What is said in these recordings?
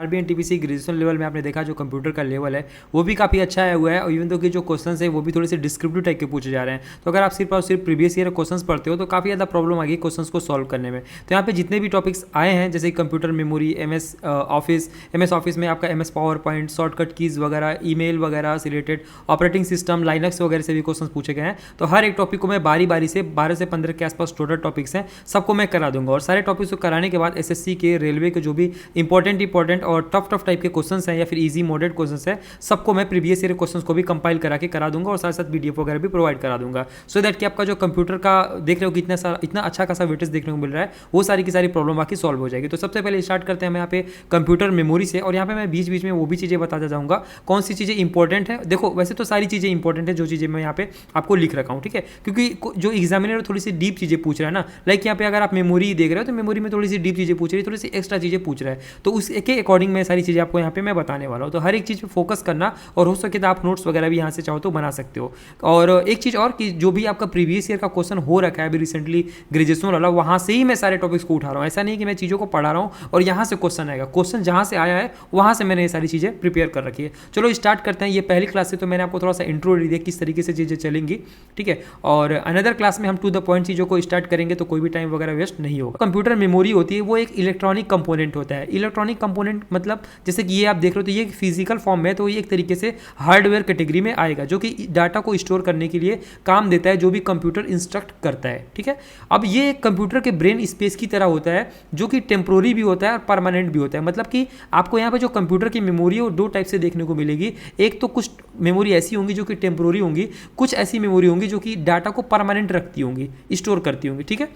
RB NTPC graduation level में आपने देखा जो कंप्यूटर का लेवल है वो भी काफ़ी अच्छा आया हुआ है, और इवन तो कि जो क्वेश्चन है वो भी थोड़े से डिस्क्रिप्टिव टाइप के पूछे जा रहे हैं। तो अगर आप सिर्फ और सिर्फ प्रीवियस ईयर क्वेश्चंस पढ़ते हो तो काफ़ी ज़्यादा प्रॉब्लम आएगी क्वेश्चंस को सॉल्व करने में। तो यहाँ पे जितने भी टॉपिक्स आए हैं जैसे कंप्यूटर मेमोरी, एमएस ऑफिस में आपका MS power point, shortcut keys वगैरह, ईमेल वगैरह से रिलेटेड, ऑपरेटिंग सिस्टम, लाइनक्स वगैरह से भी क्वेश्चन पूछे गए हैं। तो हर एक टॉपिक को मैं बारी बारी से 12 से 15 के आसपास टोटल टॉपिक्स हैं सबको मैं करा दूंगा, और सारे टॉपिक्स को कराने के बाद एसएससी के, रेलवे के जो भी इंपॉर्टेंट और टफ टाइप के क्वेश्चंस हैं या फिर इजी मॉडरेट क्वेश्चंस हैं सबको मैं प्रीवियस ईयर क्वेश्चंस को भी कंपाइल करा दूंगा, और साथ साथ पीडीएफ वगैरह भी प्रोवाइड करा दूंगा, सो दैट कि आपका जो कंप्यूटर का देख रहे हो कि इतना अच्छा खासा वेटेज देखने को मिल रहा है वो सारी की सारी प्रॉब्लम बाकी सॉल्व हो जाएगी। तो सबसे पहले स्टार्ट करते हैं हम यहाँ पे कंप्यूटर मेमोरी से, और यहाँ पे मैं बीच बीच में वो भी चीज़ें बताता जाऊँगा कौन सी चीज़ें इंपॉर्टेंट है। देखो वैसे तो सारी चीज़ें इंपॉर्टेंट है जो चीज़ें मैं यहाँ पे आपको लिख रखा हूँ, ठीक है, क्योंकि जो एग्जामिनर थोड़ी सी डीप चीज़ें पूछ रहा है ना, लाइक यहाँ पे अगर आप मेमोरी देख रहे हो तो मेमोरी में थोड़ी सी डीप चीज़ें पूछ रही है, थोड़ी सी एक्स्ट्रा चीज़ें पूछ रहा है, तो उसके अकॉर्डिंग मैं सारी चीज़ें आपको यहाँ पे मैं बताने वाला हूँ। तो हर एक चीज़ पे फोकस करना, और हो सके तो आप नोट्स वगैरह भी यहाँ से चाहो तो बना सकते हो। और एक चीज़ और कि जो भी आपका प्रीवियस ईयर का क्वेश्चन हो रखा है अभी रिसेंटली ग्रेजुएशन वाला, वहाँ से ही मैं सारे टॉपिक्स को उठा रहा हूँ। ऐसा नहीं कि मैं चीज़ों को पढ़ा रहा हूँ और यहाँ से क्वेश्चन आएगा, क्वेश्चन जहाँ से आया है वहाँ से मैंने ये सारी चीज़ें प्रिपेयर कर रखी है। चलो स्टार्ट करते हैं। ये पहली क्लास से तो मैंने आपको थोड़ा सा इंट्रो दे दिया किस तरीके से चीज़ें चलेंगी, ठीक है, और अनदर क्लास में हम टू द पॉइंट चीज़ों को स्टार्ट करेंगे तो कोई भी टाइम वगैरह वेस्ट नहीं होगा। कंप्यूटर मेमोरी होती है वो एक इलेक्ट्रॉनिक कंपोनेंट होता है। इलेक्ट्रॉनिक कंपोनेंट मतलब जैसे कि ये आप देख रहे हो तो ये फिजिकल फॉर्म में, तो ये एक तरीके से हार्डवेयर कैटेगरी में आएगा जो कि डाटा को स्टोर करने के लिए काम देता है, जो भी कंप्यूटर इंस्ट्रक्ट करता है, ठीक है। अब ये एक कंप्यूटर के ब्रेन स्पेस की तरह होता है जो कि टेम्पोररी भी होता है और परमानेंट भी होता है। मतलब कि आपको यहाँ पे जो कंप्यूटर की मेमोरी है वो दो टाइप से देखने को मिलेगी। एक तो कुछ मेमोरी ऐसी होंगी जो कि टेम्पोररी होंगी, कुछ ऐसी मेमोरी होंगी जो कि डाटा को परमानेंट रखती होंगी, स्टोर करती होंगी, ठीक है।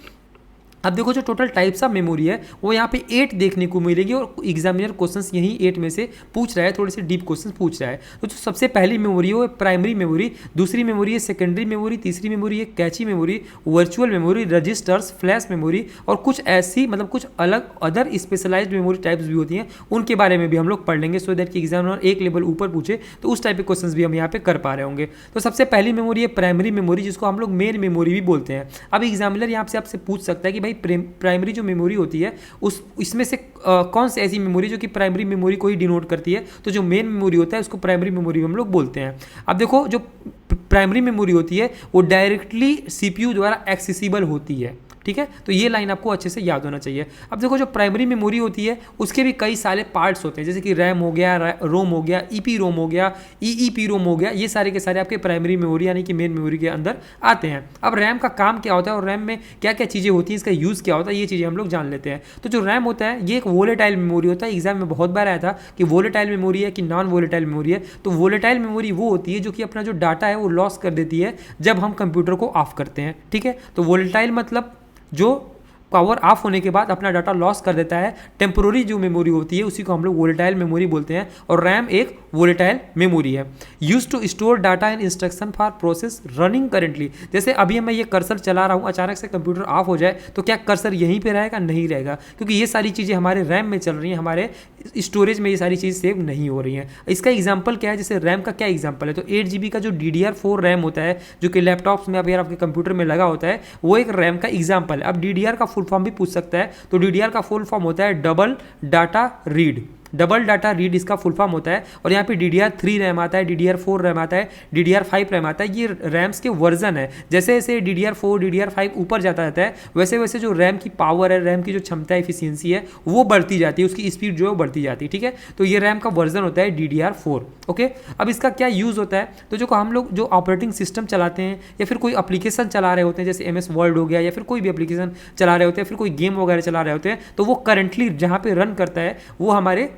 अब देखो जो टोटल टाइप्स ऑफ मेमोरी है वो यहाँ पे 8 देखने को मिलेगी, और एग्जामिनर क्वेश्चंस यही 8 में से पूछ रहा है, थोड़े से डीप क्वेश्चंस पूछ रहा है। तो जो सबसे पहली मेमोरी है वो प्राइमरी मेमोरी, दूसरी मेमोरी है सेकेंडरी मेमोरी, तीसरी मेमोरी है cache memory, virtual memory, registers, flash memory, और कुछ ऐसी मतलब कुछ अलग अदर स्पेशलाइज्ड मेमोरी टाइप्स भी होती हैं, उनके बारे में भी हम लोग पढ़ लेंगे, सो दैट कि एग्जामिनर एक लेवल ऊपर पूछे तो उस टाइप के क्वेश्चंस भी हम यहाँ पे कर पा रहे होंगे। तो सबसे पहली मेमोरी है प्राइमरी मेमोरी, जिसको हम लोग मेन मेमोरी भी बोलते हैं। अब एग्जामिनर यहाँ से आपसे पूछ सकता है कि भाई प्राइमरी जो मेमोरी होती है इसमें से कौन सी ऐसी मेमोरी जो कि प्राइमरी मेमोरी को ही डिनोट करती है, तो जो मेन मेमोरी होता है उसको प्राइमरी मेमोरी हम लोग बोलते हैं। अब देखो जो प्राइमरी मेमोरी होती है वो डायरेक्टली सीपीयू द्वारा एक्सेसिबल होती है, ठीक है, तो ये लाइन आपको अच्छे से याद होना चाहिए। अब देखो जो प्राइमरी मेमोरी होती है उसके भी कई सारे पार्ट्स होते हैं, जैसे कि रैम हो गया, रोम हो गया, ईपी रोम हो गया, ईईपी रोम हो गया, ये सारे के सारे आपके प्राइमरी मेमोरी यानी कि मेन मेमोरी के अंदर आते हैं। अब रैम का काम क्या होता है और रैम में क्या क्या चीज़ें होती हैं, इसका यूज़ क्या होता है, ये चीज़ें हम लोग जान लेते हैं। तो जो रैम होता है ये एक वोलेटाइल मेमोरी होता है। एग्जाम में बहुत बार आया था कि वोलेटाइल मेमोरी है कि नॉन वोलेटाइल मेमोरी है। तो वोलेटाइल मेमोरी वो होती है जो कि अपना जो डाटा है वो लॉस कर देती है जब हम कंप्यूटर को ऑफ करते हैं, ठीक है। तो वोलेटाइल मतलब जो पावर ऑफ होने के बाद अपना डाटा लॉस कर देता है। टेम्पोररी जो मेमोरी होती है उसी को हम लोग वोलेटाइल मेमोरी बोलते हैं, और रैम एक वोलेटाइल मेमोरी है। Use to store data and instruction for process running currently. जैसे अभी मैं ये कर्सर चला रहा हूँ, अचानक से कंप्यूटर ऑफ हो जाए तो क्या कर्सर यहीं पे रहेगा? नहीं रहेगा, क्योंकि ये सारी चीज़ें हमारे रैम में चल रही हैं, हमारे स्टोरेज में ये सारी चीज़ सेव नहीं हो रही हैं। इसका एग्जाम्पल क्या है, जैसे रैम का क्या एग्जाम्पल है, तो 8 GB का जो DDR4 रैम होता है जो कि लैपटॉप्स में अगर आपके कंप्यूटर में लगा होता है वो एक रैम का एग्जाम्पल है। अब DDR का फुल फॉर्म भी पूछ सकता है, तो DDR का फुल फॉर्म होता है double data read. Double data read इसका फुल फॉर्म होता है, और यहाँ पे DDR3 रैम आता है, DDR4 रैम आता है, DDR5 रैम आता है। ये रैम्स के वर्जन है। जैसे जैसे DDR4 DDR5 ऊपर जाता रहता है वैसे वैसे जो रैम की पावर है, रैम की जो क्षमता एफिशिएंसी है वो बढ़ती जाती है, उसकी स्पीड जो है बढ़ती जाती है, ठीक है। तो ये रैम का वर्जन होता है DDR4, ओके। अब इसका क्या यूज़ होता है, तो जो हम लोग जो ऑपरेटिंग सिस्टम चलाते हैं या फिर कोई एप्लीकेशन चला रहे होते हैं, जैसे MS वर्ड हो गया या फिर कोई भी एप्लीकेशन चला रहे होते हैं, फिर कोई गेम वगैरह चला रहे होते हैं, तो वो करंटली जहाँ पे रन करता है वो हमारे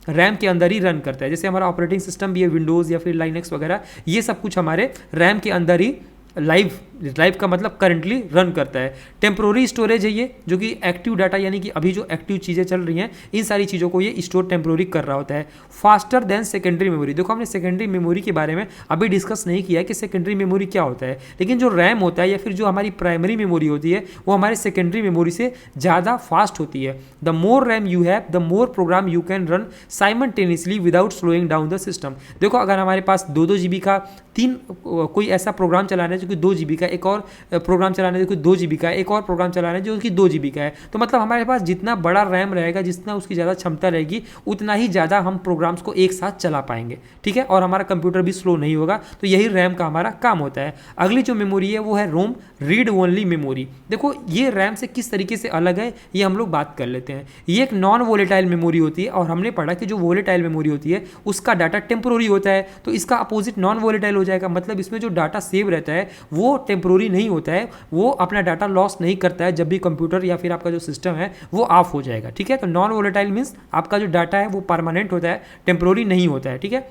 रैम के अंदर ही रन करता है। जैसे हमारा ऑपरेटिंग सिस्टम भी है विंडोज़ या फिर लाइनक्स वगैरह, ये सब कुछ हमारे रैम के अंदर ही लाइव का मतलब करंटली रन करता है। टेम्प्रोरी स्टोरेज है ये, जो कि एक्टिव डाटा यानी कि अभी जो एक्टिव चीज़ें चल रही हैं इन सारी चीज़ों को ये स्टोर टेम्प्रोरी कर रहा होता है। Faster than secondary memory. देखो हमने सेकेंडरी मेमोरी के बारे में अभी डिस्कस नहीं किया है कि सेकेंडरी मेमोरी क्या होता है, लेकिन जो रैम होता है या फिर जो हमारी प्राइमरी मेमोरी होती है वो हमारे सेकेंडरी मेमोरी से ज़्यादा फास्ट होती है। The more RAM you have the more program you can run simultaneously without slowing down the system. देखो अगर हमारे पास 2-2 GB का कोई ऐसा प्रोग्राम चलाना है जो कि 2 GB का एक और प्रोग्राम चलाना है जो कि 2 GB का है, एक और प्रोग्राम चलाना है जो कि 2 GB का है। तो मतलब हमारे पास जितना बड़ा रैम रहेगा, जितना उसकी ज़्यादा क्षमता रहेगी, उतना ही ज़्यादा हम प्रोग्राम्स को एक साथ चला पाएंगे, ठीक है, और हमारा कंप्यूटर भी स्लो नहीं होगा। तो यही रैम का हमारा काम होता है। अगली जो मेमोरी है वो है रोम रीड ओनली मेमोरी। देखो ये रैम से किस तरीके से अलग है ये हम लोग बात कर लेते हैं। ये एक नॉन वोलेटाइल मेमोरी होती है और हमने पढ़ा कि जो वोलेटाइल मेमोरी होती है उसका डाटा टेम्पोररी होता है, तो इसका अपोजिट नॉन वोलेटाइल हो जाएगा। मतलब इसमें जो डाटा सेव रहता है वो टेम्पोररी नहीं होता है, वो अपना डाटा लॉस नहीं करता है जब भी कंप्यूटर या फिर आपका जो सिस्टम है वो ऑफ हो जाएगा, ठीक है। तो नॉन वोलेटाइल मीन्स आपका जो डाटा है वो परमानेंट होता है, टेम्पोररी नहीं होता है, ठीक है।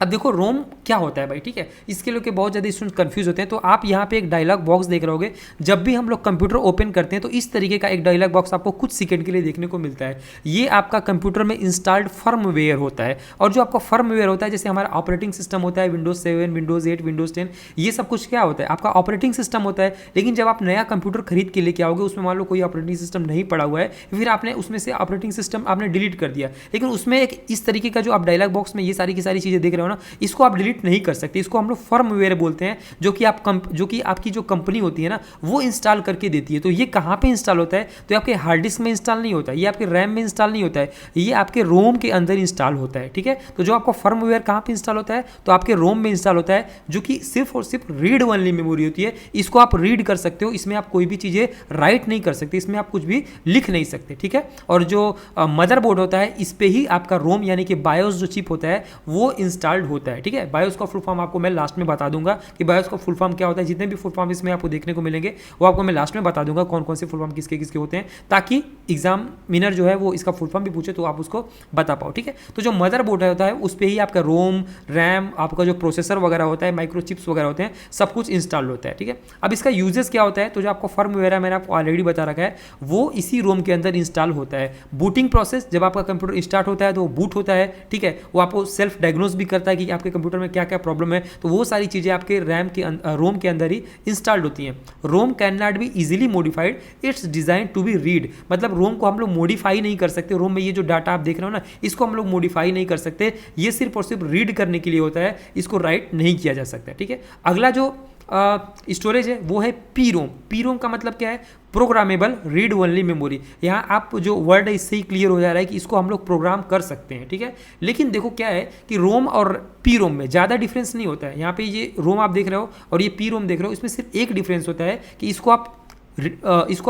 अब देखो रोम क्या होता है भाई, ठीक है, इसके लिए बहुत ज़्यादा स्टूडेंट कंफ्यूज होते हैं। तो आप यहाँ पे एक डायलॉग बॉक्स देख रहे होगे, जब भी हम लोग कंप्यूटर ओपन करते हैं तो इस तरीके का एक डायलॉग बॉक्स आपको कुछ सेकंड के लिए देखने को मिलता है। ये आपका कंप्यूटर में इंस्टॉल्ड फर्मवेयर होता है, और जो आपका फर्मवेयर होता है, जैसे हमारा ऑपरेटिंग सिस्टम होता है विंडोज 7, विंडोज 8, विंडोज 10, ये सब कुछ क्या होता है, आपका ऑपरेटिंग सिस्टम होता है। लेकिन जब आप नया कंप्यूटर खरीद के लेके आओगे, उसमें मान लो कोई ऑपरेटिंग सिस्टम नहीं पड़ा हुआ है, फिर आपने उसमें से ऑपरेटिंग सिस्टम आपने डिलीट कर दिया, लेकिन उसमें एक इस तरीके का जो आप डायलॉग बॉक्स में ये सारी की सारी चीज़ें देख रहे हो ना, इसको आप नहीं कर सकते। इसको हम लोग फर्मवेयर बोलते हैं, जो कि आपकी जो कंपनी होती है ना वो इंस्टॉल करके देती है। तो ये कहां पे इंस्टॉल होता है, तो आपके हार्ड डिस्क में इंस्टॉल नहीं होता है, ये आपके रैम में इंस्टॉल नहीं होता है, ये आपके रोम के अंदर इंस्टॉल होता है, ठीक है। तो जो आपका फर्मवेयर कहां पे इंस्टॉल होता है, तो आपके रोम में इंस्टॉल होता है, जो कि सिर्फ और सिर्फ रीड ओनली मेमोरी होती है। इसको आप रीड कर सकते हो, इसमें आप कोई भी चीजें राइट नहीं कर सकते, इसमें आप कुछ भी लिख नहीं सकते, ठीक है। और जो मदरबोर्ड होता है, इस पे ही आपका रोम यानी कि बायोस जो चिप होता है वो इंस्टॉल्ड होता है, ठीक है। बायोस का फुल फॉर्म आपको मैं लास्ट में बता दूंगा कि बायोस का फुल फॉर्म क्या होता है। जितने भी फुल फॉर्म इसमें आपको देखने को मिलेंगे वो आपको मैं लास्ट में बता दूंगा कौन कौन से फुल फॉर्म किसके किसके होते हैं, ताकि एग्जामिनर जो है वो इसका फुल फॉर्म भी पूछे तो आप उसको बता पाओ, ठीक है। तो जो मदरबोर्ड होता है उस पर ही आपका रोम, रैम, आपका जो प्रोसेसर वगैरह होता है, माइक्रो चिप्स वगैरह होते हैं, सब कुछ इंस्टॉल होता है, ठीक है। अब इसका यूजेस क्या होता है, तो जो आपका फर्मवेयर है मैंने आपको ऑलरेडी बता रखा है, वो इसी रोम के अंदर इंस्टॉल होता है। बूटिंग प्रोसेस, जब आपका कंप्यूटर स्टार्ट होता है तो वो बूट होता है, ठीक है, वो आपको सेल्फ डायग्नोस भी करता है कि आपके कंप्यूटर में क्या क्या प्रॉब्लम है, तो वो सारी चीज़ें आपके रोम के अंदर ही इंस्टॉल्ड होती हैं। ROM can not be easily modified, it's design to be read. मतलब रोम को हम लोग मॉडिफाई नहीं कर सकते। रोम में ये जो डाटा आप देख रहे हो ना, इसको हम लोग मॉडिफाई नहीं कर सकते, ये सिर्फ और सिर्फ रीड करने के लिए होता है, इसको राइट नहीं किया जा सकता, ठीक है। अगला जो स्टोरेज है वो है पी रोम। पी रोम का मतलब क्या है, प्रोग्रामेबल रीड ओनली मेमोरी। यहाँ आप जो वर्ड है इससे ही क्लियर हो जा रहा है कि इसको हम लोग प्रोग्राम कर सकते हैं, ठीक है। लेकिन देखो क्या है कि रोम और पी रोम में ज़्यादा डिफरेंस नहीं होता है। यहाँ पे ये रोम आप देख रहे हो और ये पी रोम देख रहे हो, इसमें सिर्फ एक डिफरेंस होता है कि इसको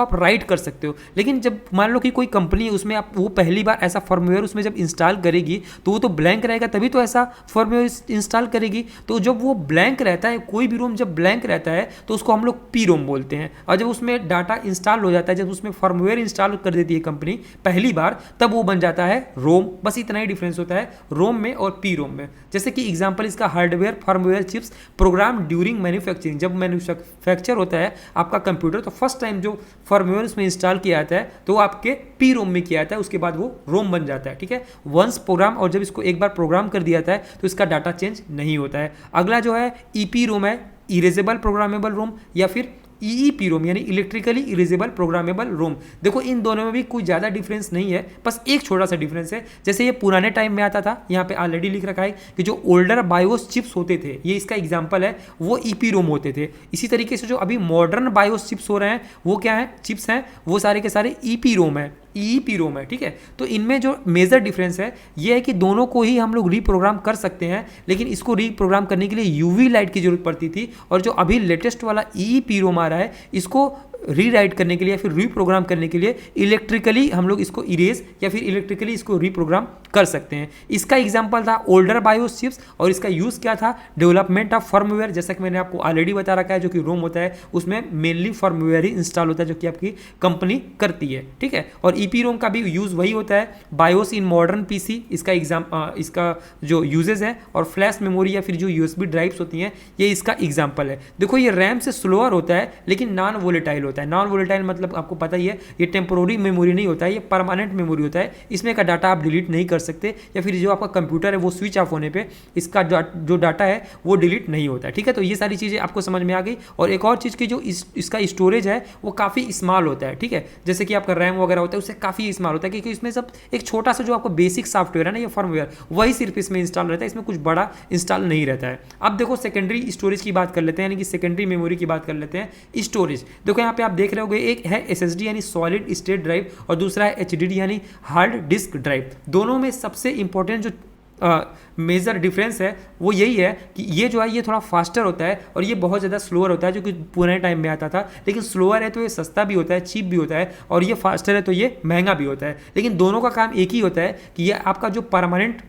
आप राइट कर सकते हो। लेकिन जब मान लो कि कोई कंपनी है उसमें आप वो पहली बार ऐसा फर्मवेयर उसमें जब इंस्टॉल करेगी तो वो तो ब्लैंक रहेगा, तभी तो ऐसा फर्मवेयर इंस्टॉल करेगी। तो जब वो ब्लैंक रहता है, कोई भी रोम जब ब्लैंक रहता है तो उसको हम लोग पी रोम बोलते हैं। और जब उसमें डाटा इंस्टॉल हो जाता है, जब उसमें फर्मवेयर इंस्टॉल कर देती है कंपनी पहली बार, तब वो बन जाता है रोम। बस इतना ही डिफरेंस होता है रोम में और पी रोम में। जैसे कि एग्जाम्पल इसका hardware firmware chips program during manufacturing. जब मैन्युफैक्चर होता है आपका कंप्यूटर तो फर्स्ट टाइम जो फर्मवेयर उसमें इंस्टॉल किया जाता है तो वो आपके पी रोम में किया जाता है, उसके बाद वो रोम बन जाता है, ठीक है। वंस प्रोग्राम, और जब इसको एक बार प्रोग्राम कर दिया जाता है तो इसका डाटा चेंज नहीं होता है। अगला जो है ईपी रोम है, इरेजेबल प्रोग्रामेबल रोम, या फिर ईईपी रोम यानी इलेक्ट्रिकली इरेजेबल प्रोग्रामेबल रोम। देखो इन दोनों में भी कोई ज़्यादा डिफरेंस नहीं है, बस एक छोटा सा डिफरेंस है। जैसे ये पुराने टाइम में आता था, यहाँ पे ऑलरेडी लिख रखा है कि जो ओल्डर बायोस चिप्स होते थे, ये इसका एग्जांपल है, वो ईपी रोम होते थे। इसी तरीके से जो अभी मॉडर्न बायोस चिप्स हो रहे हैं वो क्या है, चिप्स हैं, वो सारे के सारे ईपी रोम है, ईईपी रोम है, ठीक है। तो इनमें जो मेजर डिफरेंस है ये है कि दोनों को ही हम लोग रीप्रोग्राम कर सकते हैं, लेकिन इसको रीप्रोग्राम करने के लिए यूवी लाइट की जरूरत पड़ती थी, और जो अभी लेटेस्ट वाला ईईपी रोम आ रहा है इसको रीराइट करने के लिए या फिर रीप्रोग्राम करने के लिए इलेक्ट्रिकली हम लोग इसको इरेज या फिर इलेक्ट्रिकली इसको रीप्रोग्राम कर सकते हैं। इसका एग्जांपल था ओल्डर बायोस चिप्स, और इसका यूज़ क्या था, डेवलपमेंट ऑफ फर्मवेयर। जैसा कि मैंने आपको ऑलरेडी बता रखा है, जो कि रोम होता है उसमें मेनली फर्मवेयर ही इंस्टॉल होता है जो कि आपकी कंपनी करती है, ठीक है। और ईपी रोम का भी यूज़ वही होता है, बायोस इन मॉडर्न पीसी, इसका जो यूजेज है, और फ्लैश मेमोरी या फिर जो यूएसबी ड्राइव्स होती हैं ये इसका एग्जाम्पल है। देखो ये रैम से स्लोअर होता है लेकिन नॉन वोलेटाइल होता है। नॉन वोलेटाइल मतलब आपको पता ही है, ये टेम्पोररी मेमोरी नहीं होता है, ये परमानेंट मेमोरी होता है। इसमें का डाटा आप डिलीट नहीं कर सकते, या फिर जो आपका कंप्यूटर है वो स्विच ऑफ होने पे इसका जो डाटा है वो डिलीट नहीं होता है। ठीक है, तो ये सारी चीज़ें आपको समझ में आ गई। और एक और चीज़ की जो इसका स्टोरेज है वो काफ़ी स्मॉल होता है। ठीक है, जैसे कि आपका रैम वगैरह होता है उससे काफ़ी स्मॉल होता है, क्योंकि इसमें सब एक छोटा सा जो आपको बेसिक सॉफ्टवेयर है ना, ये फर्मवेयर, वही सिर्फ इसमें इंस्टॉल रहता है, इसमें कुछ बड़ा इंस्टॉल नहीं रहता है। अब देखो सेकेंडरी स्टोरेज की बात कर लेते हैं, यानी कि सेकेंडरी मेमोरी की बात कर लेते हैं। स्टोरेज देखो यहाँ पे आप देख रहे होगे, एक है SSD यानी सॉलिड स्टेट ड्राइव, और दूसरा है HDD यानी हार्ड डिस्क ड्राइव। दोनों में सबसे इंपॉर्टेंट जो मेजर डिफरेंस है वो यही है कि ये जो है ये थोड़ा फास्टर होता है और ये बहुत ज़्यादा स्लोअर होता है, जो कि पुराने टाइम में आता था। लेकिन स्लोअर है तो ये सस्ता भी होता है, चीप भी होता है, और ये फास्टर है तो ये महंगा भी होता है। लेकिन दोनों का काम एक ही होता है कि ये आपका जो परमानेंट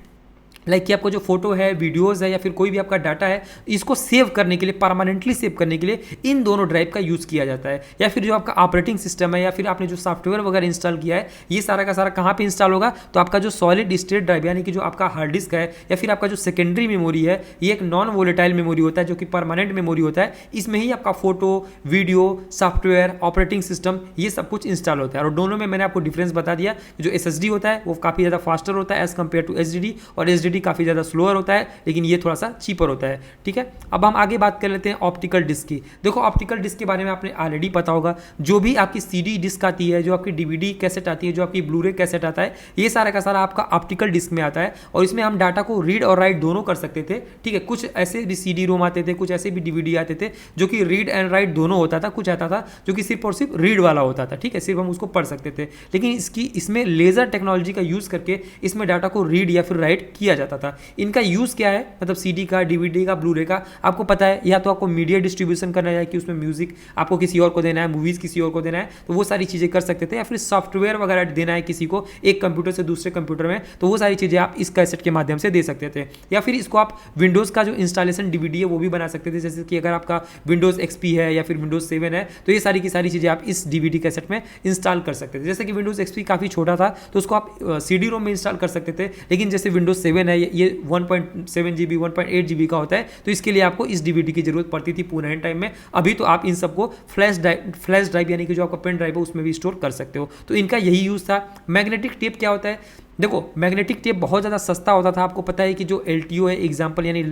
कि आपको जो फोटो है, वीडियोस है, या फिर कोई भी आपका डाटा है, इसको सेव करने के लिए, परमानेंटली सेव करने के लिए इन दोनों ड्राइव का यूज़ किया जाता है। या फिर जो आपका ऑपरेटिंग सिस्टम है, या फिर आपने जो सॉफ्टवेयर वगैरह इंस्टॉल किया है, ये सारा का सारा कहाँ पे इंस्टॉल होगा, तो आपका जो सॉलिड स्टेट ड्राइव यानी कि जो आपका हार्ड डिस्क है, या फिर आपका जो सेकेंडरी मेमोरी है, ये एक नॉन वोलेटाइल मेमोरी होता है, जो कि परमानेंट मेमोरी होता है। इसमें ही आपका photo, video, software, operating system, ये सब कुछ इंस्टॉल होता है। और दोनों में मैंने आपको डिफरेंस बता दिया। जो SSD होता है वो काफ़ी ज़्यादा फास्टर होता है एज कम्पेयर टू HDD, और HDD काफ़ी ज़्यादा स्लोअर होता है, लेकिन ये थोड़ा सा चीपर होता है। ठीक है, अब हम आगे बात कर लेते हैं ऑप्टिकल डिस्क की। देखो ऑप्टिकल डिस्क के बारे में आपने ऑलरेडी पता होगा, जो भी आपकी CD डिस्क आती है, जो आपकी DVD कैसेट आती है, जो आपकी ब्लूरे कैसेट आता है, ये सारा का सारा आपका ऑप्टिकल डिस्क में आता है। और इसमें हम डाटा को रीड और राइट दोनों कर सकते थे। ठीक है, कुछ ऐसे भी CD रोम आते थे, कुछ ऐसे भी DVD आते थे जो कि रीड एंड राइट दोनों होता था। कुछ आता था जो कि सिर्फ और सिर्फ रीड वाला होता था। ठीक है, सिर्फ हम उसको पढ़ सकते थे। लेकिन इसमें लेजर टेक्नोलॉजी का यूज़ करके इसमें डाटा को रीड या फिर राइट किया जाता था। इनका यूज़ क्या है, मतलब CD का, DVD का, ब्लूरे का, आपको पता है, या तो आपको मीडिया डिस्ट्रीब्यूशन करना है कि उसमें म्यूजिक आपको किसी और को देना है, मूवीज किसी और को देना है, तो वो सारी चीज़ें कर सकते थे। या फिर सॉफ्टवेयर वगैरह देना है किसी को एक कंप्यूटर से दूसरे कंप्यूटर में, तो वो सारी चीज़ें आप इस कैसेट के माध्यम से दे सकते थे। या फिर इसको आप विंडोज़ का जो इंस्टॉलेशन DVD है वो भी बना सकते थे। जैसे कि अगर आपका विंडोज़ XP है या फिर विंडोज़ 7 है, तो ये सारी की सारी चीज़ें आप इस DVD कैसेट में इंस्टॉल कर सकते थे। जैसे कि विंडोज़ XP काफ़ी छोटा था तो उसको आप CD रोम में इंस्टॉल कर सकते थे। लेकिन जैसे विंडोज़ 7 है, ये 1.7 GB 1.8 GB का होता है, तो इसके लिए आपको इस DVD की जरूरत पड़ती थी पुराने टाइम में। अभी तो आप इन सबको फ्लैश ड्राइव यानी कि जो आपका पेन ड्राइव है उसमें भी स्टोर कर सकते हो। तो इनका यही यूज़ था। मैग्नेटिक टेप क्या होता है, देखो मैग्नेटिक टेप बहुत ज़्यादा सस्ता होता था। आपको पता है कि जो LTO है एग्जाम्पल, यानी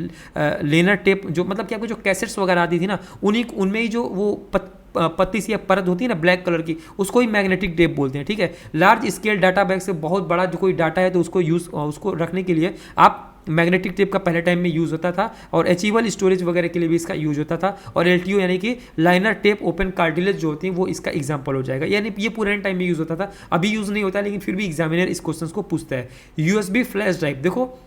लेनर टेप, जो मतलब कि आपको जो कैसेट्स वगैरह आती थी ना, उनमें ही जो वो पत्ती सी परत होती है ना ब्लैक कलर की, उसको ही मैग्नेटिक टेप बोलते हैं। ठीक है, लार्ज स्केल डाटा बैग से बहुत बड़ा जो कोई डाटा है तो उसको रखने के लिए आप मैग्नेटिक टेप का पहले टाइम में यूज़ होता था, और एचिवल स्टोरेज वगैरह के लिए भी इसका यूज होता था। और LTO यानी कि लाइनर टेप ओपन कार्टिलेज जो होती हैं वो इसका एग्जांपल हो जाएगा। यानी ये पुराने टाइम में यूज़ होता था, अभी यूज़ नहीं होता, लेकिन फिर भी एग्जामिनर इस क्वेश्चन को पूछता है। USB फ्लैश ड्राइव, देखो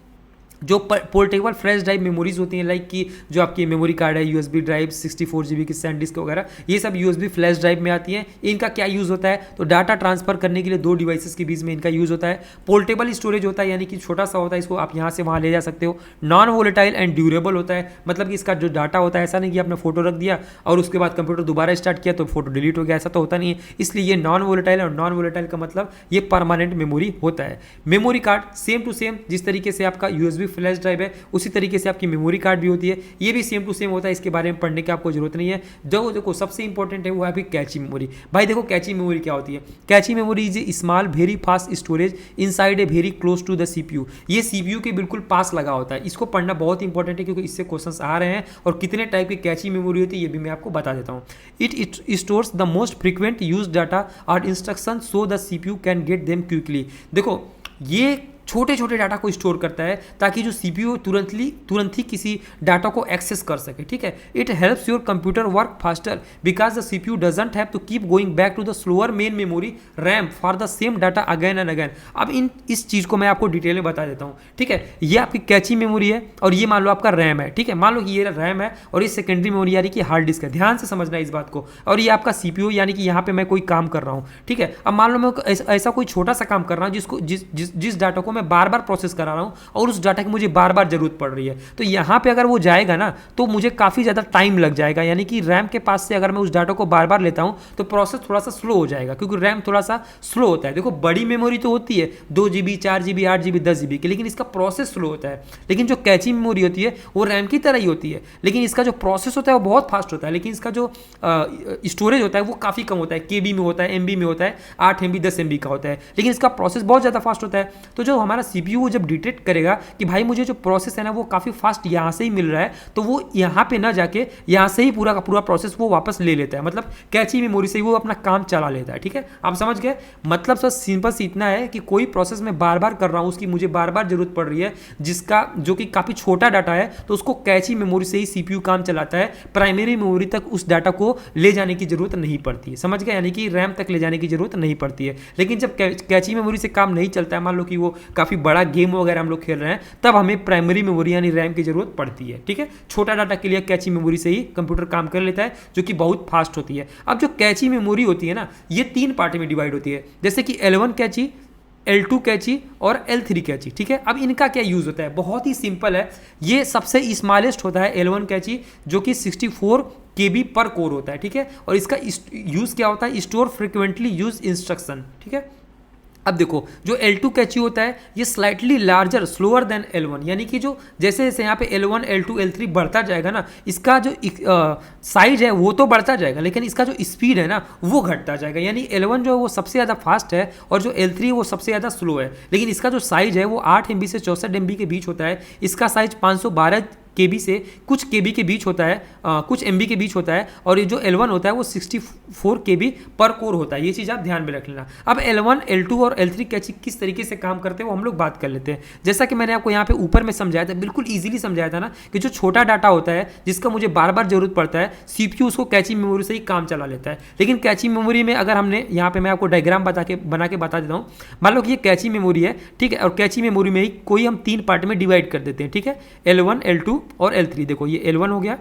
जो पोर्टेबल फ्लैश ड्राइव मेमोरीज होती हैं, लाइक कि जो आपकी मेमोरी कार्ड है, USB ड्राइव 64 GB की सैंडिस्क वगैरह, ये सब USB फ्लैश ड्राइव में आती हैं। इनका क्या यूज़ होता है, तो डाटा ट्रांसफर करने के लिए दो डिवाइसेस के बीच में इनका यूज़ होता है। पोर्टेबल स्टोरेज होता है, यानी कि छोटा सा होता है, इसको आप यहाँ से वहाँ ले जा सकते हो। नॉन वोलेटाइल एंड ड्यूरेबल होता है, मतलब कि इसका जो डाटा होता है, ऐसा नहीं कि आपने फोटो रख दिया और उसके बाद कंप्यूटर दोबारा स्टार्ट किया तो फोटो डिलीट हो गया, ऐसा तो होता नहीं है। इसलिए ये नॉन वोलेटाइल, और नॉन वोलेटाइल का मतलब ये परमानेंट मेमोरी होता है। Memory card same to same, जिस तरीके से आपका USB फ्लैश ड्राइव है उसी तरीके से आपकी मेमोरी कार्ड भी होती है, ये भी सेम टू सेम होता है। इसके बारे में पढ़ने की आपको जरूरत नहीं है। जो देखो सबसे इंपॉर्टेंट है वो है आपकी कैची मेमोरी। भाई देखो कैची मेमोरी क्या होती है, cache memory is a small very fast storage inside a very close to the CPU। ये CPU के बिल्कुल पास लगा होता है। इसको पढ़ना बहुत इंपॉर्टेंट है क्योंकि इससे क्वेश्चंस आ रहे हैं, और कितने टाइप की कैची मेमोरी होती है ये भी मैं आपको बता देता हूँ। It stores the most frequent use data और instruction so the CPU can get them quickly. देखो ये छोटे छोटे डाटा को स्टोर करता है ताकि जो CPU तुरंत ही किसी डाटा को एक्सेस कर सके। ठीक है, it helps your computer work faster because the CPU doesn't have to keep going back to the slower main memory RAM for the same data again and again. अब इस चीज़ को मैं आपको डिटेल में बता देता हूँ। ठीक है, ये आपकी कैची मेमोरी है और ये मान लो आपका रैम है। ठीक है, मान लो कि ये रैम है और ये सेकेंडरी मेमोरी यानी कि हार्ड डिस्क है। ध्यान से समझना इस बात को। और ये आपका CPU यानी कि यहाँ पे मैं कोई काम कर रहा हूँ। ठीक है, अब मान लो मैं ऐसा कोई छोटा सा काम कर रहा हूँ जिस डाटा को को मैं बार बार प्रोसेस करा रहा हूँ और उस डाटा की मुझे बार बार जरूरत पड़ रही है, तो यहाँ पे अगर वो जाएगा ना तो मुझे काफ़ी ज़्यादा टाइम लग जाएगा। यानी कि रैम के पास से अगर मैं उस डाटा को बार बार लेता हूँ तो प्रोसेस थोड़ा सा स्लो हो जाएगा, क्योंकि रैम थोड़ा सा स्लो होता है। देखो बड़ी मेमोरी तो होती है 2 GB 4 GB 8 GB 10 GB की, लेकिन इसका प्रोसेस स्लो होता है। लेकिन जो कैची मेमोरी होती है वो रैम की तरह ही होती है, लेकिन इसका जो प्रोसेस होता है वो बहुत फास्ट होता है, लेकिन इसका जो स्टोरेज होता है वो काफ़ी कम होता है, KB में होता है, MB में होता है, 8 MB 10 MB का होता है, लेकिन इसका प्रोसेस बहुत ज़्यादा फास्ट होता है। तो जो हमारा CPU जब डिटेक्ट करेगा कि भाई मुझे जो प्रोसेस है ना वो काफ़ी फास्ट यहाँ से ही मिल रहा है, तो वो यहाँ पे ना जाके यहाँ से ही पूरा का पूरा प्रोसेस वो वापस ले लेता है, मतलब कैची मेमोरी से ही वो अपना काम चला लेता है। ठीक है, आप समझ गए? मतलब सर सिंपल सी इतना है कि कोई प्रोसेस मैं बार बार कर रहा हूँ, उसकी मुझे बार बार जरूरत पड़ रही है, जिसका जो कि काफ़ी छोटा डाटा है, तो उसको कैची मेमोरी से ही CPU काम चलाता है, प्राइमरी मेमोरी तक उस डाटा को ले जाने की जरूरत नहीं पड़ती है। समझ गए? यानी कि रैम तक ले जाने की जरूरत नहीं पड़ती है। लेकिन जब कैची मेमोरी से काम नहीं चलता है, मान लो कि वो काफ़ी बड़ा गेम वगैरह हम लोग खेल रहे हैं, तब हमें प्राइमरी मेमोरी यानी रैम की जरूरत पड़ती है। ठीक है, छोटा डाटा के लिए कैची मेमोरी से ही कंप्यूटर काम कर लेता है, जो कि बहुत फास्ट होती है। अब जो कैची मेमोरी होती है ना, ये 3 पार्ट में डिवाइड होती है, जैसे कि L1 कैची, L2 कैची और L3 कैची। ठीक है, अब इनका क्या यूज़ होता है? बहुत ही सिंपल है। ये सबसे स्मॉलेस्ट होता है L1 कैची, जो कि 64 KB पर कोर होता है। ठीक है, और इसका यूज़ क्या होता है? Store frequently use instruction. ठीक है, अब देखो जो L2 कैची होता है ये slightly larger slower then L1, यानी कि जो जैसे जैसे यहाँ पे L1 L2 L3 बढ़ता जाएगा ना, इसका जो साइज है वो तो बढ़ता जाएगा, लेकिन इसका जो स्पीड है ना वो घटता जाएगा। यानी L1 जो है वो सबसे ज़्यादा फास्ट है और जो L3 है वो सबसे ज़्यादा स्लो है, लेकिन इसका जो साइज है वो 8 MB से 64 MB के बीच होता है। इसका साइज 512 KB से कुछ KB के बीच होता है, कुछ MB के बीच होता है, और ये जो L1 होता है वो 64 KB पर कोर होता है। ये चीज़ आप ध्यान में रख लेना। अब L1 L2 और L3 कैची किस तरीके से काम करते हैं वो हम लोग बात कर लेते हैं। जैसा कि मैंने आपको यहाँ पे ऊपर में समझाया था, बिल्कुल ईजिली समझाया था ना, कि जो छोटा डाटा होता है जिसका मुझे बार बार जरूरत पड़ता है, CPU उसको कैची मेमोरी से ही काम चला लेता है। लेकिन कैची मेमोरी में अगर हमने यहाँ पे मैं आपको डायग्राम बना के बता देता हूँ। मान लो कि ये कैची मेमोरी है, ठीक है, और कैची मेमोरी में ही कोई हम 3 पार्ट में डिवाइड कर देते हैं। ठीक है, L1 L2 और L3। देखो ये L1 हो गया,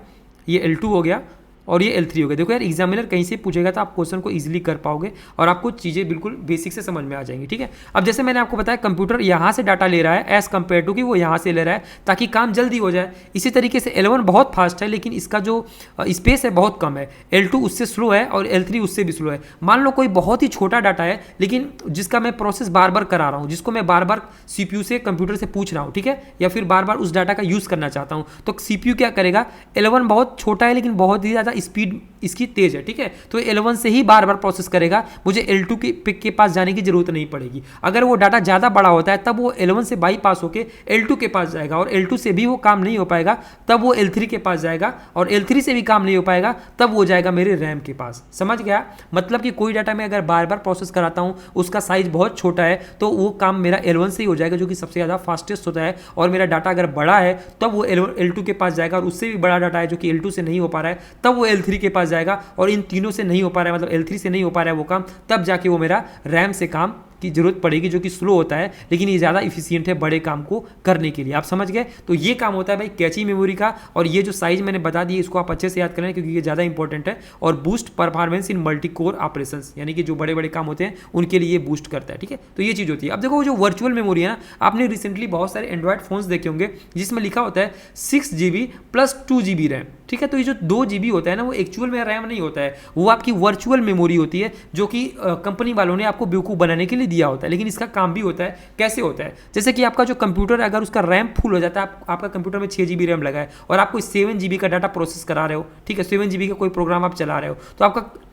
ये L2 हो गया और ये L3 हो गया। देखो यार, एग्जामिनर कहीं से पूछेगा तो आप क्वेश्चन को इजीली कर पाओगे और आपको चीज़ें बिल्कुल बेसिक से समझ में आ जाएंगी। ठीक है, अब जैसे मैंने आपको बताया कंप्यूटर यहाँ से डाटा ले रहा है एज कम्पेयर टू कि वो यहाँ से ले रहा है, ताकि काम जल्दी हो जाए। इसी तरीके से L1 बहुत फास्ट है, लेकिन इसका जो स्पेस है बहुत कम है। L2 उससे स्लो है और L3 उससे भी स्लो है। मान लो कोई बहुत ही छोटा डाटा है, लेकिन जिसका मैं प्रोसेस बार बार करा रहा हूँ, जिसको मैं बार बार CPU से कंप्यूटर से पूछ रहा हूँ, ठीक है, या फिर बार बार उस डाटा का यूज़ करना चाहता हूँ, तो CPU क्या करेगा? L1 बहुत छोटा है लेकिन बहुत ही ज़्यादा स्पीड इसकी तेज है। ठीक है, तो L1 से ही बार बार प्रोसेस करेगा, मुझे L2 के पास जाने की जरूरत नहीं पड़ेगी। अगर वो डाटा ज़्यादा बड़ा होता है तब वो L1 से बाईपास होकर L2 के पास जाएगा, और L2 से भी वो काम नहीं हो पाएगा तब वो L3 के पास जाएगा, और L3 से भी काम नहीं हो पाएगा तब वो जाएगा मेरे रैम के पास। समझ गया? मतलब कि कोई डाटा मैं अगर बार बार प्रोसेस कराता हूँ, उसका साइज बहुत छोटा है, तो वो काम मेरा L1 से ही हो जाएगा, जो कि सबसे ज़्यादा फास्टेस्ट होता है। और मेरा डाटा अगर बड़ा है तब वो L2 के पास जाएगा, और उससे भी बड़ा डाटा है जो कि L2 से नहीं हो पा रहा है तब वो L3 के पास जाएगा, और इन तीनों से नहीं हो पा रहा है, मतलब L3 से नहीं हो पा रहा है वो काम, तब जाके वो मेरा रैम से काम की जरूरत पड़ेगी, जो कि स्लो होता है, लेकिन ये ज़्यादा इफिशियंट है बड़े काम को करने के लिए। आप समझ गए? तो ये काम होता है भाई कैची मेमोरी का, और ये जो साइज मैंने बता दी इसको आप अच्छे से याद करें, क्योंकि ये ज़्यादा इंपॉर्टेंट है। और boost performance in multi core operations, यानी कि जो बड़े बड़े काम होते हैं उनके लिए ये बूस्ट करता है। ठीक है, तो ये चीज़ होती है। अब देखो जो वर्चुअल मेमोरी है ना, आपने रिसेंटली बहुत सारे एंड्रॉयड फोन्स देखे होंगे जिसमें लिखा होता है 6 GB प्लस 2 GB रैम। ठीक है, तो ये जो 2 GB होता है ना, वो एक्चुअल में रैम नहीं होता है, वो आपकी वर्चुअल मेमोरी होती है, जो कि कंपनी वालों ने आपको बेवकूफ़ बनाने के लिए दिया होता है। लेकिन इसका काम भी होता है। कैसे होता है? जैसे कि आपका जो कंप्यूटर अगर उसका रैम फुल हो जाता है, आपका कंप्यूटर में 6 GB रैम लगा है और आपको 7 GB का डाटा प्रोसेस करा रहे हो, ठीक है, 7 GB का कोई प्रोग्राम आप चला रहे हो, तो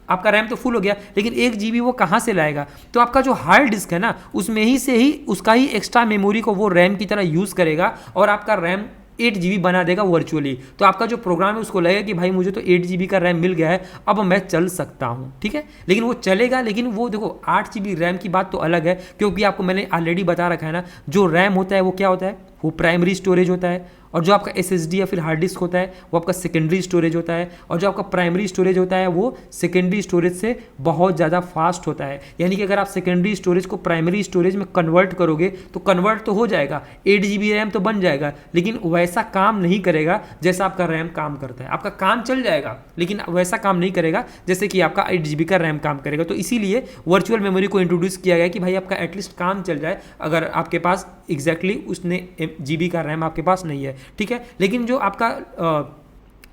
आपका रैम तो फुल हो गया, लेकिन 1 GB वो कहाँ से लाएगा? तो आपका जो हार्ड डिस्क है ना, उसमें ही से ही उसका ही एक्स्ट्रा मेमोरी को वो रैम की तरह यूज़ करेगा, और आपका रैम 8 GB बना देगा वर्चुअली। तो आपका जो प्रोग्राम है उसको लगेगा कि भाई मुझे तो 8 GB का रैम मिल गया है, अब मैं चल सकता हूँ। ठीक है, लेकिन वो चलेगा, लेकिन वो देखो 8 GB रैम की बात तो अलग है, क्योंकि आपको मैंने ऑलरेडी बता रखा है ना, जो रैम होता है वो क्या होता है? वो प्राइमरी स्टोरेज होता है, और जो आपका SSD या फिर हार्ड डिस्क होता है वो आपका सेकेंडरी स्टोरेज होता है, और जो आपका प्राइमरी स्टोरेज होता है वो सेकेंडरी स्टोरेज से बहुत ज़्यादा फास्ट होता है। यानी कि अगर आप सेकेंडरी स्टोरेज को प्राइमरी स्टोरेज में कन्वर्ट करोगे तो कन्वर्ट तो हो जाएगा, 8 GB रैम तो बन जाएगा, लेकिन वैसा काम नहीं करेगा जैसा आपका रैम काम करता है। आपका काम चल जाएगा लेकिन वैसा काम नहीं करेगा जैसे कि आपका 8 GB का रैम काम करेगा। तो इसीलिए वर्चुअल मेमोरी को इंट्रोड्यूस किया गया कि भाई आपका एटलीस्ट काम चल जाए अगर आपके पास एग्जैक्टली उसने GB का रैम आपके पास नहीं है, ठीक है। लेकिन जो आपका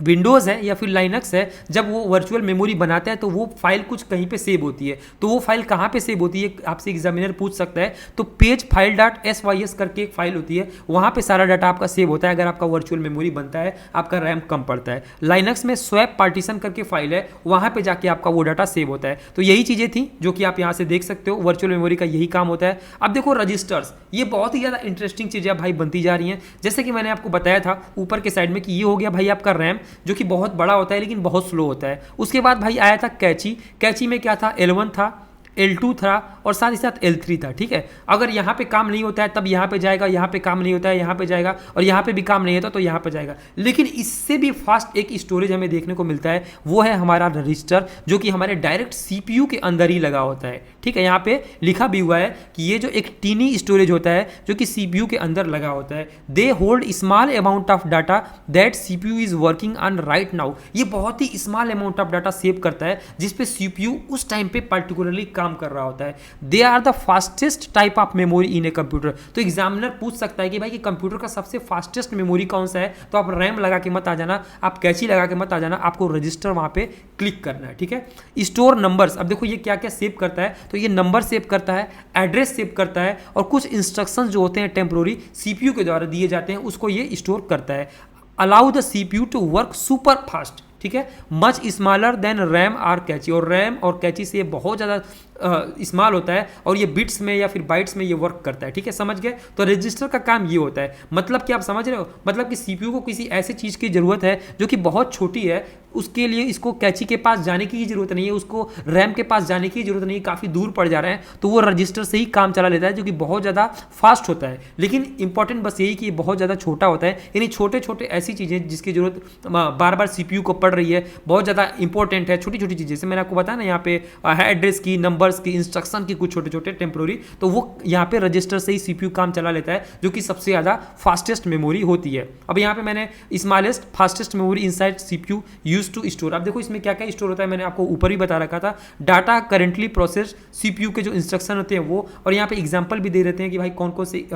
विंडोज़ है या फिर लाइनक्स है, जब वो वर्चुअल मेमोरी बनाता है तो वो फाइल कुछ कहीं पे सेव होती है। तो वो फाइल कहाँ पे सेव होती है आपसे एग्जामिनर पूछ सकता है। तो पेज फाइल डॉट SYS करके एक फाइल होती है, वहाँ पे सारा डाटा आपका सेव होता है अगर आपका वर्चुअल मेमोरी बनता है, आपका रैम कम पड़ता है। लाइनक्स में स्वैप पार्टीशन करके फाइल है, वहाँ पे जाके आपका वो डाटा सेव होता है। तो यही चीज़ें थी जो कि आप यहाँ से देख सकते हो, वर्चुअल मेमोरी का यही काम होता है। अब देखो रजिस्टर्स, ये बहुत ही ज़्यादा इंटरेस्टिंग चीज़ें भाई बनती जा रही हैं। जैसे कि मैंने आपको बताया था ऊपर के साइड में कि ये हो गया भाई आपका रैम जो कि बहुत बड़ा होता है लेकिन बहुत स्लो होता है। उसके बाद भाई आया था कैची। कैची में क्या था, L1 था, L2 था और साथ ही साथ L3 था, ठीक है। अगर यहाँ पे काम नहीं होता है तब यहाँ पे जाएगा, यहाँ पे काम नहीं होता है यहाँ पे जाएगा, और यहाँ पे भी काम नहीं होता तो यहाँ पे जाएगा। लेकिन इससे भी फास्ट एक स्टोरेज हमें देखने को मिलता है, वो है हमारा रजिस्टर, जो कि हमारे डायरेक्ट CPU के अंदर ही लगा होता है, ठीक है। यहाँ पे लिखा भी हुआ है कि ये जो एक टीनी स्टोरेज होता है जो कि CPU के अंदर लगा होता है। They hold small amount of data that CPU is working on right now. ये बहुत ही small amount of data save करता है जिसपे CPU उस टाइम पे पर्टिकुलरली काम कर रहा होता है। They are the fastest type of memory in a computer. तो एग्जामिनर पूछ सकता है कि भाई कि कंप्यूटर का सबसे फास्टेस्ट मेमोरी कौन सा है, तो आप रैम लगा के मत आ जाना, आप कैची लगा के मत आ जाना, आपको रजिस्टर वहां पे क्लिक करना है, ठीक है। स्टोर नंबर्स, अब देखो ये क्या क्या सेव करता है, तो ये नंबर सेव करता है, एड्रेस सेव करता है, और कुछ इंस्ट्रक्शंस जो होते हैं टेम्प्रोरी CPU के द्वारा दिए जाते हैं उसको ये स्टोर करता है। Allow the CPU to work super fast, ठीक है, मच स्मॉलर देन रैम और कैची। और रैम और कैची से ये बहुत ज़्यादा स्मॉल होता है और ये बिट्स में या फिर बाइट्स में ये वर्क करता है, ठीक है, समझ गए। तो रजिस्टर का काम ये होता है, मतलब कि आप समझ रहे हो, मतलब कि CPU को किसी ऐसी चीज़ की ज़रूरत है जो कि बहुत छोटी है, उसके लिए इसको कैची के पास जाने की ज़रूरत नहीं है, उसको रैम के पास जाने की ज़रूरत नहीं है, काफ़ी दूर पड़ जा रहा है, तो वो रजिस्टर से ही काम चला लेता है जो कि बहुत ज़्यादा फास्ट होता है। लेकिन इंपॉर्टेंट बस यही कि बहुत ज़्यादा छोटा होता है, यानी छोटे छोटे ऐसी चीज़ें जिसकी ज़रूरत बार बार CPU को पड़ रही है, बहुत ज़्यादा इंपॉर्टेंट है, छोटी छोटी चीज़ें, जैसे मैंने आपको बताया ना यहाँ पे एड्रेस की, नंबर्स की, इंस्ट्रक्शन की, कुछ छोटे छोटे टेम्प्रोरी, तो वो यहाँ पे रजिस्टर से ही CPU काम चला लेता है जो कि सबसे ज़्यादा फास्टेस्ट मेमोरी होती है। अब यहाँ पे मैंने smallest fastest memory inside CPU use to store. अब देखो इसमें क्या क्या स्टोर होता है, मैंने आपको ऊपर ही बता रखा था, डाटा करेंटली प्रोसेस, CPU के जो इंस्ट्रक्शन होते हैं वो, और यहाँ पे एग्जाम्पल भी दे देते हैं कि भाई कौन कौन से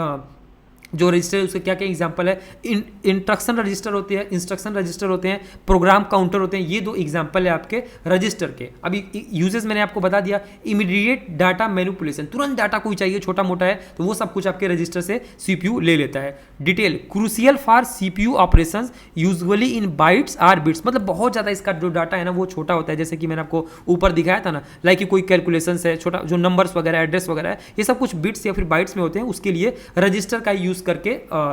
जो रजिस्टर है उसके क्या क्या एग्जांपल है। इंस्ट्रक्शन रजिस्टर होते हैं, इंस्ट्रक्शन रजिस्टर होते हैं, प्रोग्राम काउंटर होते हैं, ये दो एग्जांपल है आपके रजिस्टर के। अभी यूजेस मैंने आपको बता दिया, इमीडिएट डाटा मैनिपुलेशन, तुरंत डाटा कोई चाहिए छोटा मोटा है तो वो सब कुछ आपके रजिस्टर से CPU ले लेता है। Detail, crucial for CPU operations usually in bytes or bits, मतलब बहुत ज़्यादा इसका जो डाटा है ना वो छोटा होता है, जैसे कि मैंने आपको ऊपर दिखाया था ना, लाइक कि कोई कैलकुलेशन है, छोटा जो नंबर्स वगैरह, एड्रेस वगैरह है, ये सब कुछ बिट्स या फिर बाइट्स में होते हैं, उसके लिए रजिस्टर का यूज करके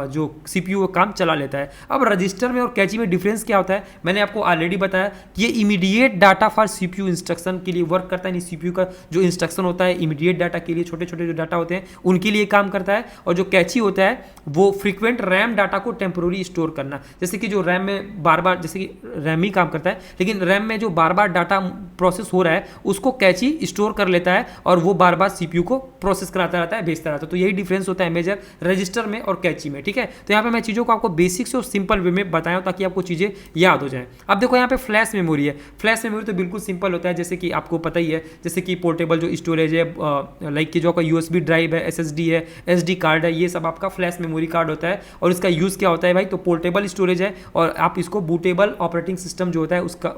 जो CPU वो काम चला लेता है। अब रजिस्टर में और कैची में डिफरेंस क्या होता है, मैंने आपको ऑलरेडी बताया कि ये immediate data for CPU instruction के लिए वर्क करता है, CPU का जो इंस्ट्रक्शन होता है इमीडिएट डाटा के लिए, छोटे छोटे जो डाटा होते हैं उनके लिए काम करता है। और जो कैची होता है वो फ्रीक्वेंट रैम डाटा को टेम्पोररी स्टोर करना, जैसे कि जो रैम में बार बार, जैसे कि रैम ही काम करता है लेकिन रैम में जो बार बार डाटा प्रोसेस हो रहा है उसको कैची स्टोर कर लेता है और वो बार बार CPU को प्रोसेस कराता रहता है, भेजता रहता है। तो यही डिफरेंस होता है मेजर रजिस्टर में और कैची में, ठीक है। तो यहाँ पे मैं चीज़ों को आपको बेसिक से और सिंपल वे में बताया ताकि आपको चीज़ें याद हो जाए। अब देखो यहाँ पे फ्लैश मेमोरी है, फ्लैश मेमोरी तो बिल्कुल सिंपल होता है, जैसे कि आपको पता ही है, जैसे कि पोर्टेबल जो स्टोरेज है, लाइक कि जो आपका USB ड्राइव है, SSD है, SD कार्ड है, ये सब आपका फ्लैश मेमोरी कार्ड होता है। और इसका यूज़ क्या होता है भाई, तो पोर्टेबल स्टोरेज है और आप इसको बूटेबल ऑपरेटिंग सिस्टम जो होता है उसका,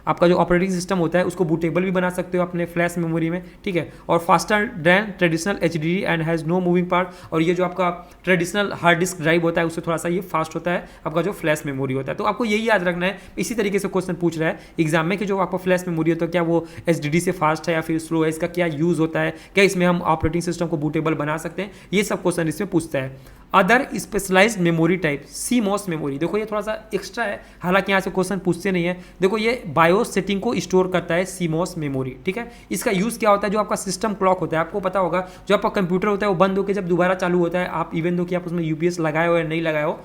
आपका जो ऑपरेटिंग सिस्टम होता है उसको बूटेबल भी बना सकते हो अपने फ्लैश मेमोरी में, ठीक है। और faster than traditional HDD and has no moving part, और ये जो आपका ट्रेडिशनल हार्ड डिस्क ड्राइव होता है उससे थोड़ा सा ये फास्ट होता है आपका जो फ्लैश मेमोरी होता है। तो आपको यही याद रखना है। इसी तरीके से क्वेश्चन पूछ रहा है एग्जाम में कि जो आपका फ्लैश मेमोरी होता है क्या वो HDD से फास्ट है या फिर स्लो है, इसका क्या यूज होता है, क्या इसमें हम ऑपरेटिंग सिस्टम को बूटेबल बना सकते हैं, ये सब क्वेश्चन इसमें पूछता है। Other specialized memory type, CMOS memory, देखो ये थोड़ा सा एक्स्ट्रा है, हालांकि यहाँ से क्वेश्चन पूछते नहीं है। देखो ये बायोस सेटिंग को स्टोर करता है CMOS मेमोरी, ठीक है। इसका यूज़ क्या होता है, जो आपका सिस्टम क्लॉक होता है, आपको पता होगा जो आपका कंप्यूटर होता है वो बंद होकर जब दोबारा चालू होता है, आप इवन दो कि आप उसमें UPS लगाए हो या नहीं लगाए हो,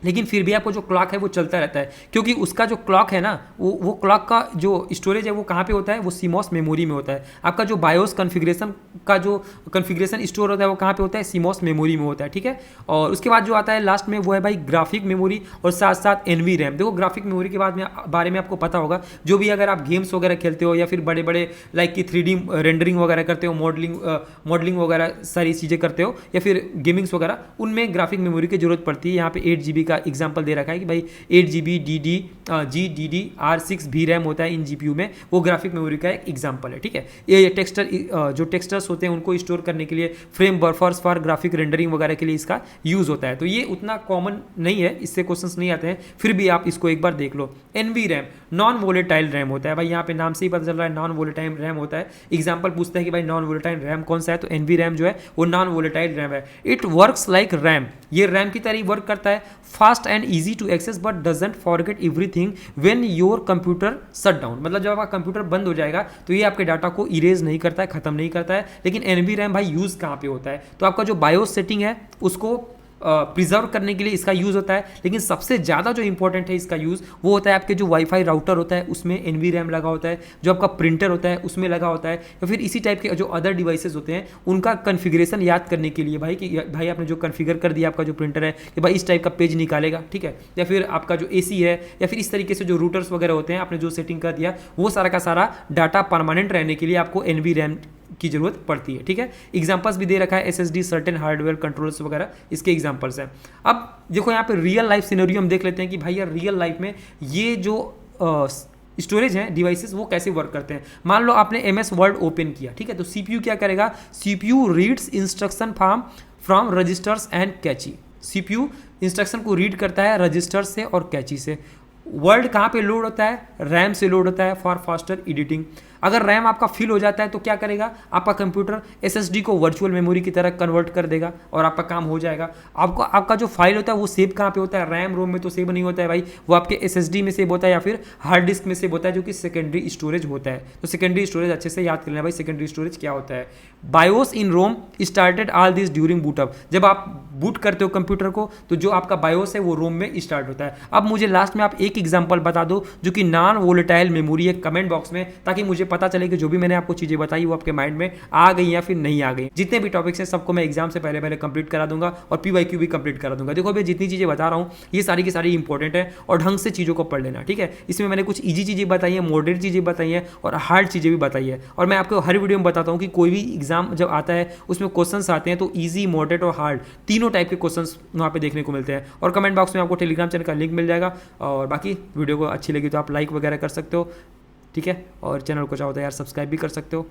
लेकिन फिर भी आपको जो क्लॉक है वो चलता रहता है, क्योंकि उसका जो क्लॉक है ना वो क्लॉक का जो स्टोरेज है वो कहाँ पे होता है, वो सीमॉस मेमोरी में होता है। आपका जो बायोस कॉन्फ़िगरेशन का जो कॉन्फ़िगरेशन स्टोर होता है वो कहाँ पे होता है, सीमॉस मेमोरी में होता है, ठीक है। और उसके बाद जो आता है लास्ट में वो है भाई ग्राफिक मेमोरी और साथ साथ एनवी रैम। देखो ग्राफिक मेमोरी के बाद में बारे में आपको पता होगा, जो भी अगर आप गेम्स वगैरह खेलते हो या फिर बड़े बड़े लाइक कि 3D रेंडरिंग वगैरह करते हो, मॉडलिंग वगैरह सारी चीज़ें करते हो या फिर गेमिंग्स वगैरह, उनमें ग्राफिक मेमोरी की जरूरत पड़ती है। यहाँ पे 8 GB का एग्जाम्पल दे रखा है कि भाई 8 GB GDDR6 भी रैम होता है इन जीपीयू में, वो ग्राफिक मेमोरी का एक एग्जाम्पल है, ठीक है। ये टेक्सचर जो टेक्सचर्स होते हैं उनको स्टोर करने के लिए, frame buffers for graphic rendering वगैरह के लिए इसका यूज होता है। तो ये उतना कॉमन नहीं है, इससे क्वेश्चंस नहीं आते हैं, फिर भी आप इसको एक बार देख लो। NV RAM non volatile RAM होता है भाई, यहाँ पे नाम से ही पता चल रहा है नॉन वोलेटाइल रैम होता है। एग्जाम्पल पूछता है कि भाई नॉन वोलेटाइल रैम कौन सा है, तो एनवी रैम जो है वो नॉन वोलेटाइल रैम है। इट वर्क्स लाइक रैम, ये रैम की तरह वर्क करता है, fast and easy to access but doesn't forget everything when your computer shut down. मतलब जब आपका कंप्यूटर बंद हो जाएगा तो ये आपके डाटा को इरेज नहीं करता है, खत्म नहीं करता है। लेकिन एनवी रैम भाई यूज कहाँ पे होता है, तो आपका जो बायोस सेटिंग है उसको प्रिजर्व करने के लिए इसका यूज़ होता है। लेकिन सबसे ज़्यादा जो इंपॉर्टेंट है इसका यूज़ वो होता है आपके जो वाईफाई राउटर होता है उसमें एनवी रैम लगा होता है, जो आपका प्रिंटर होता है उसमें लगा होता है, या फिर इसी टाइप के जो अदर डिवाइसेस होते हैं उनका कन्फिग्रेशन याद करने के लिए भाई कि भाई आपने जो कन्फिगर कर दिया आपका जो प्रिंटर है कि भाई इस टाइप का पेज निकालेगा, ठीक है। या फिर आपका जो एसी है या फिर इस तरीके से जो रूटर्स वगैरह होते हैं आपने जो सेटिंग कर दिया, वो सारा का सारा डाटा परमानेंट रहने के लिए आपको एनवी रैम की जरूरत पड़ती है, ठीक है। एग्जांपल्स भी दे रखा है एसएसडी, सर्टेन हार्डवेयर कंट्रोल्स वगैरह, इसके एग्जांपल्स हैं। अब देखो यहाँ पे रियल लाइफ सिनेरियो हम देख लेते हैं कि भाई यार रियल लाइफ में ये जो स्टोरेज है डिवाइसेस वो कैसे वर्क करते हैं। मान लो आपने एमएस वर्ड ओपन किया, ठीक है, तो सीपीयू क्या करेगा, CPU reads instruction from registers and cache. CPU instruction को रीड करता है रजिस्टर से और कैची से। वर्ड कहाँ पे लोड होता है, रैम से लोड होता है फॉर फास्टर एडिटिंग। अगर रैम आपका फिल हो जाता है तो क्या करेगा, आपका कंप्यूटर एसएसडी को वर्चुअल मेमोरी की तरह कन्वर्ट कर देगा और आपका काम हो जाएगा। आपका जो फाइल होता है वो सेव कहाँ पे होता है, रैम रोम में तो सेव नहीं होता है भाई, वो आपके एसएसडी में सेव होता है या फिर हार्ड डिस्क में सेव होता है, जो कि सेकेंडरी स्टोरेज होता है। तो सेकेंडरी स्टोरेज अच्छे से याद कर लेना भाई, सेकेंडरी स्टोरेज क्या होता है। BIOS in ROM started all this during bootup. जब आप बूट करते हो कंप्यूटर को तो जो आपका बायोस है वो रोम में स्टार्ट होता है। अब मुझे लास्ट में आप एक एग्जांपल बता दो जो कि नॉन वोलेटाइल मेमोरी है, कमेंट बॉक्स में, ताकि मुझे पता चले कि जो भी मैंने आपको चीजें बताई वो आपके माइंड में आ गई या फिर नहीं आ गई। जितने भी टॉपिक्स हैं सबको मैं एग्जाम से पहले कंप्लीट करा दूंगा और पीवाईक्यू भी कंप्लीट करा दूंगा। देखो अभी जितनी चीजें बता रहा हूँ ये सारी की सारी इंपॉर्टेंट है और ढंग से चीजों को पढ़ लेना, ठीक है। इसमें मैंने कुछ ईजी चीजें बताई है, मॉडरेट चीजें बताई है और हार्ड चीजें भी बताई है। और मैं आपको हर वीडियो में बताता हूँ कि कोई भी एग्जाम जब आता है उसमें क्वेश्चन आते हैं तो ईजी, मॉडरेट और हार्ड तीनों टाइप के क्वेश्चन वहाँ पे देखने को मिलते हैं। और कमेंट बॉक्स में आपको टेलीग्राम चैनल का लिंक मिल जाएगा। और बाकी वीडियो को अच्छी लगी तो आप लाइक वगैरह कर सकते हो, ठीक है। और चैनल को चाहो तो यार सब्सक्राइब भी कर सकते हो।